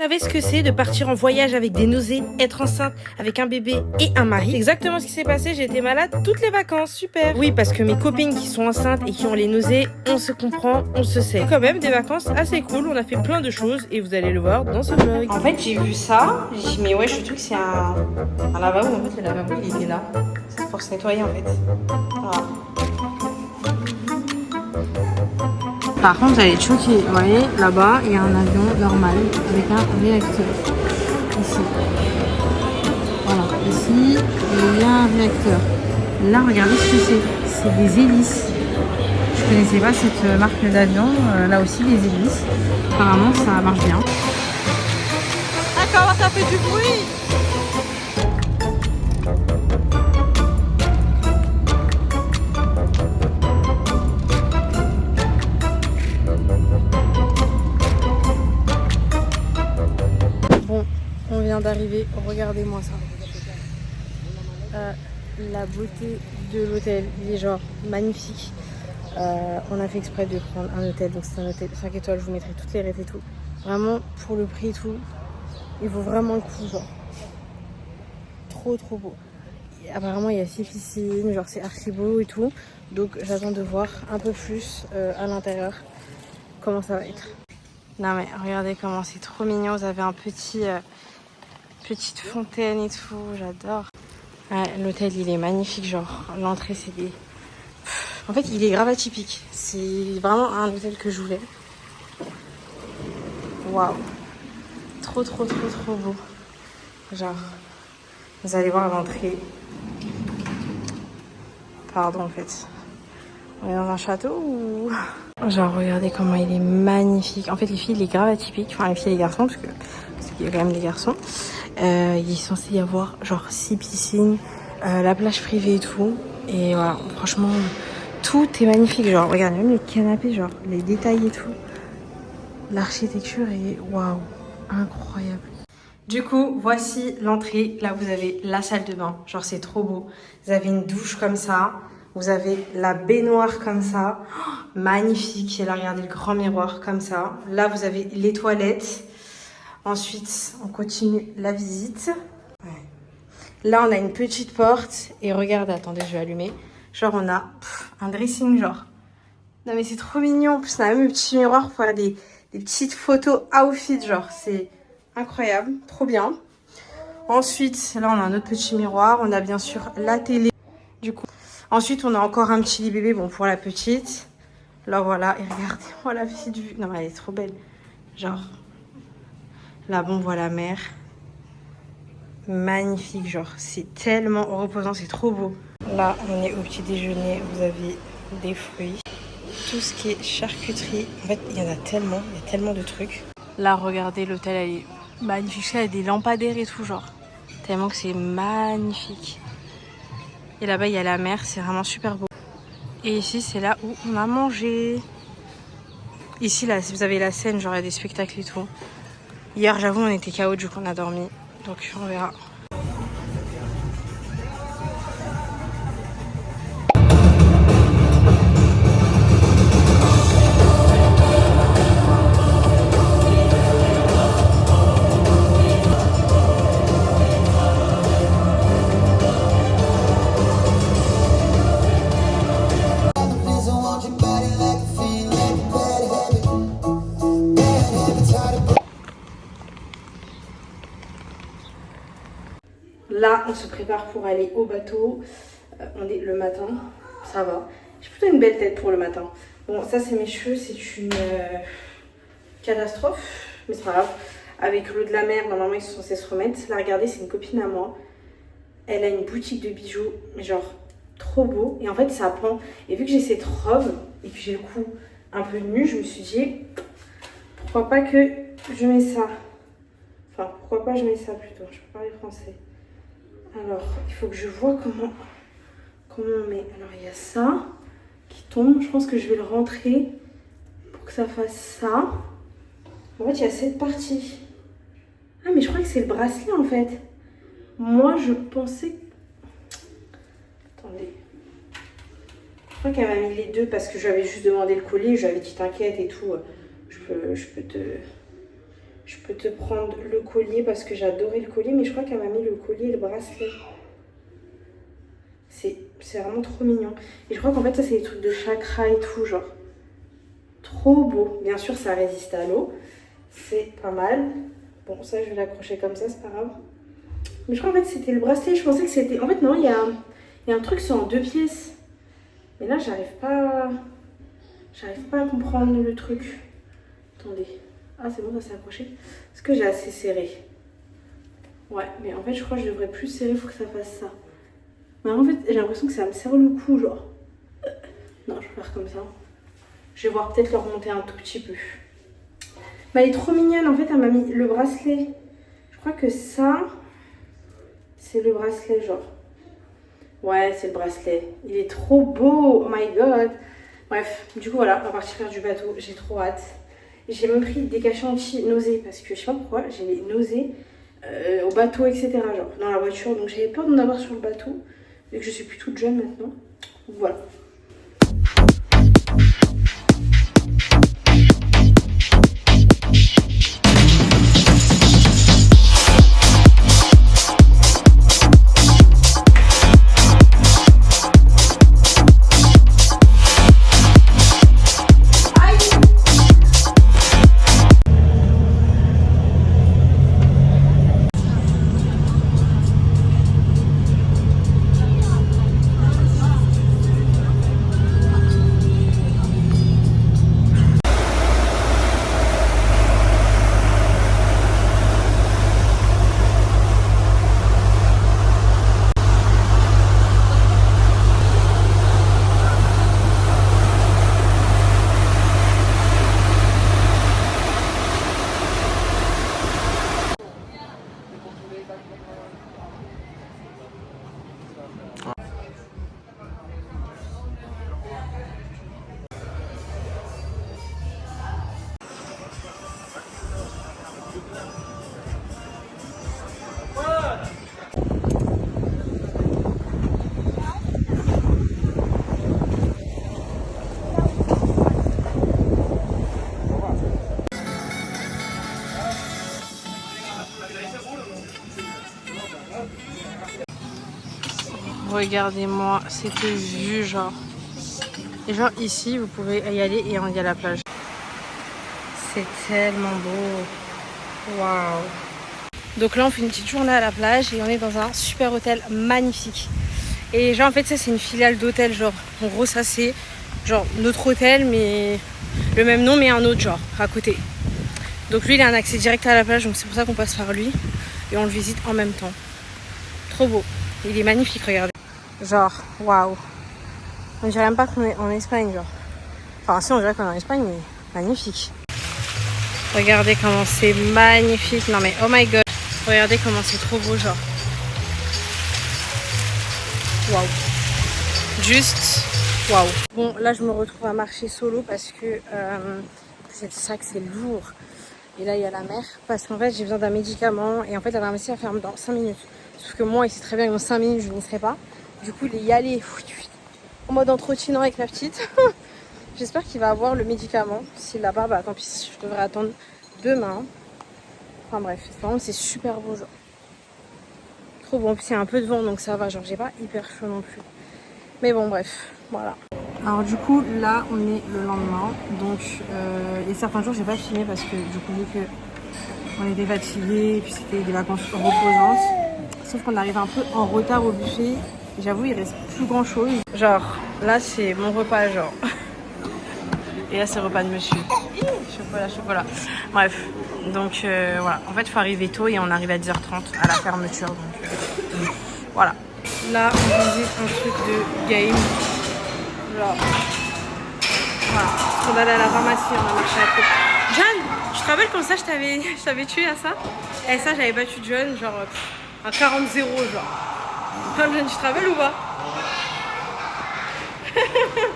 Vous savez ce que c'est de partir en voyage avec des nausées, être enceinte avec un bébé et un mari? C'est exactement ce qui s'est passé, j'ai été malade toutes les vacances, super. Oui, parce que mes copines qui sont enceintes et qui ont les nausées, on se comprend, on se sait. Quand même des vacances assez cool, on a fait plein de choses et vous allez le voir dans ce vlog. En fait j'ai vu ça, j'ai dit mais ouais je trouve que c'est un lavabo, en fait le lavabo il était là. C'est pour se nettoyer en fait. Voilà. Par contre, vous allez être choqués. Vous voyez, là-bas, il y a un avion normal avec un réacteur. Ici. Voilà, ici, il y a un réacteur. Là, regardez ce que c'est. C'est des hélices. Je connaissais pas cette marque d'avion. Là aussi, des hélices. Apparemment, ça marche bien. Ah, comment ça fait du bruit! On vient d'arriver, regardez-moi ça. La beauté de l'hôtel, il est genre magnifique. On a fait exprès de prendre un hôtel, donc c'est un hôtel 5 étoiles, je vous mettrai toutes les rêves et tout. Vraiment, pour le prix et tout, il vaut vraiment le coup, genre. Trop beau. Et apparemment, il y a 6 piscines, genre c'est archi beau et tout. Donc j'attends de voir un peu plus à l'intérieur comment ça va être. Non mais regardez comment c'est trop mignon, vous avez un petit... petite fontaine et tout, j'adore. Ouais, l'hôtel il est magnifique, genre l'entrée c'est des... En fait il est grave atypique, c'est vraiment un hôtel que je voulais. Waouh, trop beau. Genre, vous allez voir l'entrée. Pardon en fait. On est dans un château ou... Genre regardez comment il est magnifique. En fait les filles il est grave atypique, enfin les filles et les garçons parce qu'il y a quand même des garçons. Il est censé y avoir genre 6 piscines, la plage privée et tout. Et voilà, franchement, tout est magnifique. Genre, regarde, même les canapés, genre, les détails et tout. L'architecture est waouh, incroyable. Du coup, voici l'entrée. Là, vous avez la salle de bain. Genre, c'est trop beau. Vous avez une douche comme ça. Vous avez la baignoire comme ça. Oh, magnifique. Et là, regardez le grand miroir comme ça. Là, vous avez les toilettes. Ensuite, on continue la visite. Ouais. Là, on a une petite porte. Et regardez, attendez, je vais allumer. Genre, on a un dressing, genre. Non, mais c'est trop mignon. En plus, on a même un petit miroir pour faire des petites photos outfit, genre. C'est incroyable. Trop bien. Ensuite, là, on a un autre petit miroir. On a bien sûr la télé. Du coup, ensuite, on a encore un petit lit bébé, bon, pour la petite. Là, voilà. Et regardez-moi la petite vue. Non, mais elle est trop belle. Genre... Là, bon, on voit la mer. Magnifique, genre, c'est tellement reposant, c'est trop beau. Là, on est au petit déjeuner, vous avez des fruits. Tout ce qui est charcuterie. En fait, il y en a tellement, il y a tellement de trucs. Là, regardez, l'hôtel, elle est magnifique. Il y a des lampadaires et tout, genre. Tellement que c'est magnifique. Et là-bas, il y a la mer, c'est vraiment super beau. Et ici, c'est là où on a mangé. Ici, là, vous avez la scène, genre, il y a des spectacles et tout. Hier, j'avoue, on était KO, du coup, on a dormi. Donc, on verra. Là, on se prépare pour aller au bateau. On est le matin, ça va. J'ai plutôt une belle tête pour le matin. Bon, ça, c'est mes cheveux, c'est une catastrophe, mais c'est pas grave. Avec l'eau de la mer, normalement, ils sont censés se remettre. Là, regardez, c'est une copine à moi. Elle a une boutique de bijoux, genre trop beau. Et en fait, ça pend. Et vu que j'ai cette robe et que j'ai le cou un peu nu, je me suis dit, pourquoi pas que je mets ça. Enfin, pourquoi pas je mets ça plutôt. Je peux parler français. Alors, il faut que je vois comment on met. Alors, il y a ça qui tombe. Je pense que je vais le rentrer pour que ça fasse ça. En fait, il y a cette partie. Ah, mais je crois que c'est le bracelet, en fait. Moi, je pensais... Attendez. Je crois qu'elle m'a mis les deux parce que j'avais juste demandé le collier. Je lui avais dit, t'inquiète et tout. Je Je peux te prendre le collier parce que j'adorais le collier, mais je crois qu'elle m'a mis le collier et le bracelet. C'est vraiment trop mignon. Et je crois qu'en fait, ça, c'est des trucs de chakra et tout, genre. Trop beau. Bien sûr, ça résiste à l'eau. C'est pas mal. Bon, ça, je vais l'accrocher comme ça, c'est pas grave. Mais je crois en fait c'était le bracelet. Je pensais que c'était... En fait, non, il y a un truc, c'est en 2 pièces. Mais là, j'arrive pas à comprendre le truc. Attendez. Ah, c'est bon, ça s'est accroché. Est-ce que j'ai assez serré? Ouais, mais en fait, je crois que je devrais plus serrer. Il faut que ça fasse ça. Mais en fait, j'ai l'impression que ça me serre le cou, genre. Non, je vais faire comme ça. Je vais voir peut-être le remonter un tout petit peu. Mais elle est trop mignonne. En fait, elle m'a mis le bracelet. Je crois que ça, c'est le bracelet, genre. Ouais, c'est le bracelet. Il est trop beau. Oh my god. Bref, du coup, voilà, on va partir faire du bateau. J'ai trop hâte. J'ai même pris des cachets anti-nausées parce que je sais pas pourquoi, j'ai les nausées au bateau, etc. Genre dans la voiture. Donc j'avais peur d'en avoir sur le bateau. Vu que je suis plus toute jeune maintenant. Donc voilà. Regardez-moi cette vue, genre. Et genre ici, vous pouvez y aller et on y a la plage. C'est tellement beau. Waouh. Donc là, on fait une petite journée à la plage et on est dans un super hôtel magnifique. Et genre, en fait, ça, c'est une filiale d'hôtel, genre. En gros, ça, c'est genre notre hôtel, mais le même nom, mais un autre genre, à côté. Donc lui, il a un accès direct à la plage, donc c'est pour ça qu'on passe par lui. Et on le visite en même temps. Trop beau. Il est magnifique, regardez. Genre, waouh. On dirait même pas qu'on est en Espagne, genre. Enfin, si, on dirait qu'on est en Espagne, mais magnifique. Regardez comment c'est magnifique. Non, mais oh my god. Regardez comment c'est trop beau, genre. Waouh. Juste, waouh. Bon, là, je me retrouve à marcher solo parce que c'est ça que c'est lourd. Et là, il y a la mer. Parce qu'en fait, j'ai besoin d'un médicament. Et en fait, la pharmacie, elle ferme dans 5 minutes. Sauf que moi, il sait très bien que dans 5 minutes, je n'y serai pas. Du coup, il est y aller en mode entretenant avec la petite. J'espère qu'il va avoir le médicament. S'il l'a pas, bah tant pis, je devrais attendre demain. Enfin bref, c'est super beau, genre. Trop bon. Puis il y a un peu de vent, donc ça va. Genre, j'ai pas hyper chaud non plus. Mais bon, bref, voilà. Alors du coup, là, on est le lendemain. Donc, et certains jours, j'ai pas filmé parce que du coup, vu que on était fatigués et puis c'était des vacances reposantes. Sauf qu'on arrive un peu en retard au buffet. J'avoue, il reste plus grand chose. Genre, là, c'est mon repas, genre. Et là, c'est le repas de monsieur. Chocolat, chocolat. Bref, donc voilà. En fait, il faut arriver tôt et on arrive à 10h30 à la fermeture. Donc voilà. Là, on visite un truc de game. Genre, voilà. Parce qu'on allait à la pharmacie, on a marché à côté. John, je te rappelle comme ça, je t'avais tué à ça. Et ça, j'avais battu John, genre, un 40-0, genre. John, tu te rappelles ou pas?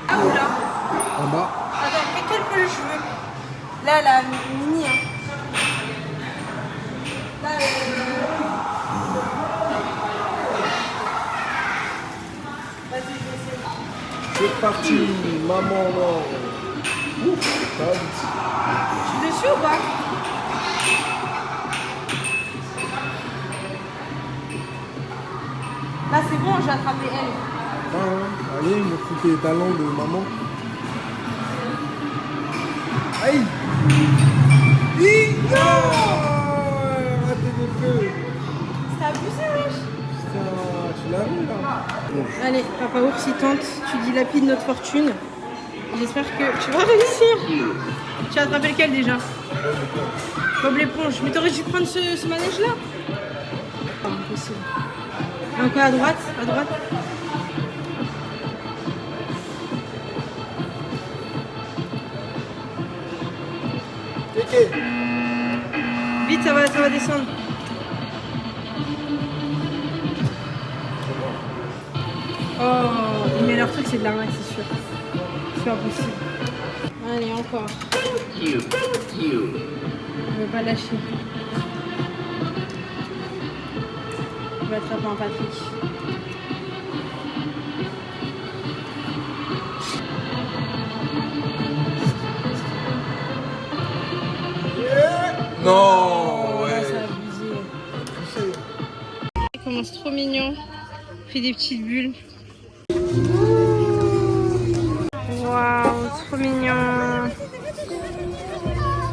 Ah, ou là? En bas. Attends, quel peluche je veux? Là, la mini, hein. Là, vas-y, je vais essayer. C'est parti, maman, non. Ouf, ça va vite. Je suis dessus ou pas? bon, j'ai attrapé elle. Allez, montre tes talents de maman. Aïe! Raté de feu! C'est abusé, wesh. Putain, tu l'as vu là? Allez, papa ours, il tente. Tu dilapides notre fortune. J'espère que tu vas réussir. Tu as attrapé lequel déjà? Bob l'éponge. Mais t'aurais dû prendre ce manège-là. Oh, impossible. Encore à droite, à droite. Ok. Vite, ça va descendre. Oh, mais leur truc c'est de l'arnaque, c'est sûr. C'est pas possible. Allez, encore. Je veux pas lâcher. Je vais attraper un Patrick. Non, Ouais, ouais. c'est abusé. Il commence trop mignon. Il fait des petites bulles. Waouh, trop mignon.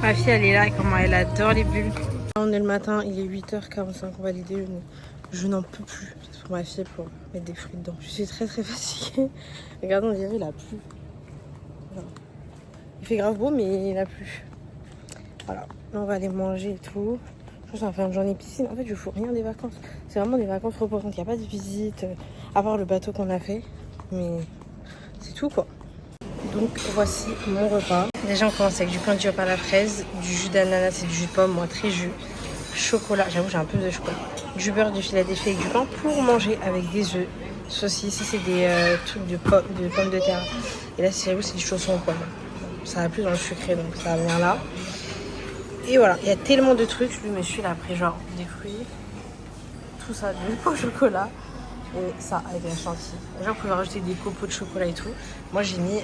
Ma fille, elle est là, comment elle adore les bulles. Là, on est le matin, il est 8h45, on va aller déjeuner. Je n'en peux plus. C'est pour ma fille pour mettre des fruits dedans. Je suis très fatiguée. Regardez, on dirait il a plu. Voilà. Il fait grave beau, mais il a plu. Voilà, là on va aller manger et tout. Je pense qu'on va faire une journée piscine. En fait, je fous rien des vacances. C'est vraiment des vacances reposantes. Il n'y a pas de visite, à part le bateau qu'on a fait. Mais c'est tout quoi. Donc voici mon repas. Déjà on commence avec du pain de à la fraise, du jus d'ananas et du jus de pomme, moi très jus. Chocolat, j'avoue j'ai un peu de chocolat. Du beurre, du Philadelphie avec du pain pour manger avec des œufs. Saucisses, ici c'est des trucs de pommes de terre. Et là j'avoue c'est du chausson aux pommes. Ça va plus dans le sucré donc ça vient là. Et voilà, il y a tellement de trucs. Mais je suis là après genre des fruits, tout ça, du pot au chocolat. Et ça avec la chantilly. Les gens pouvaient rajouter des copeaux de chocolat et tout. Moi j'ai mis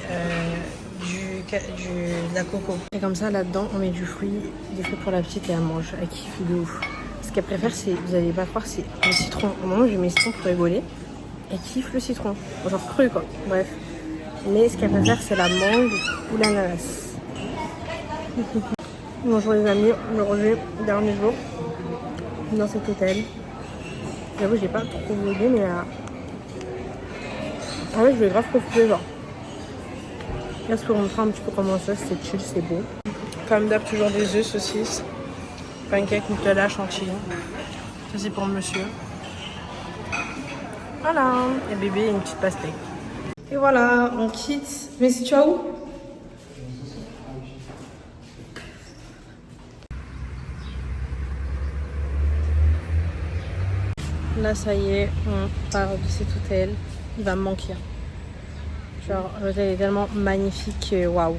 de la coco. Et comme ça là-dedans on met du fruit, des fruits pour la petite et elle mange. Elle kiffe de ouf. Ce qu'elle préfère c'est, vous allez pas croire, c'est le citron. Au moment où je mets le citron pour rigoler, elle kiffe le citron. Genre cru quoi. Bref. Mais ce qu'elle préfère c'est la mangue ou l'ananas. Bonjour les amis, aujourd'hui, dernier jour dans cet hôtel. J'avoue, j'ai pas trop vlogé, mais en fait, je vais grave profiter. Genre, là, je peux vous montrer un petit peu comment ça, c'est chill, c'est beau. Comme d'hab, toujours des œufs, saucisses, pancake, Nutella, chantilly. Ça, c'est pour monsieur. Voilà, et bébé, une petite pastèque. Et voilà, on quitte. Mais si tu vas où? Là, ça y est, on part de cet hôtel. Il va me manquer. Genre, l'hôtel est tellement magnifique. Waouh.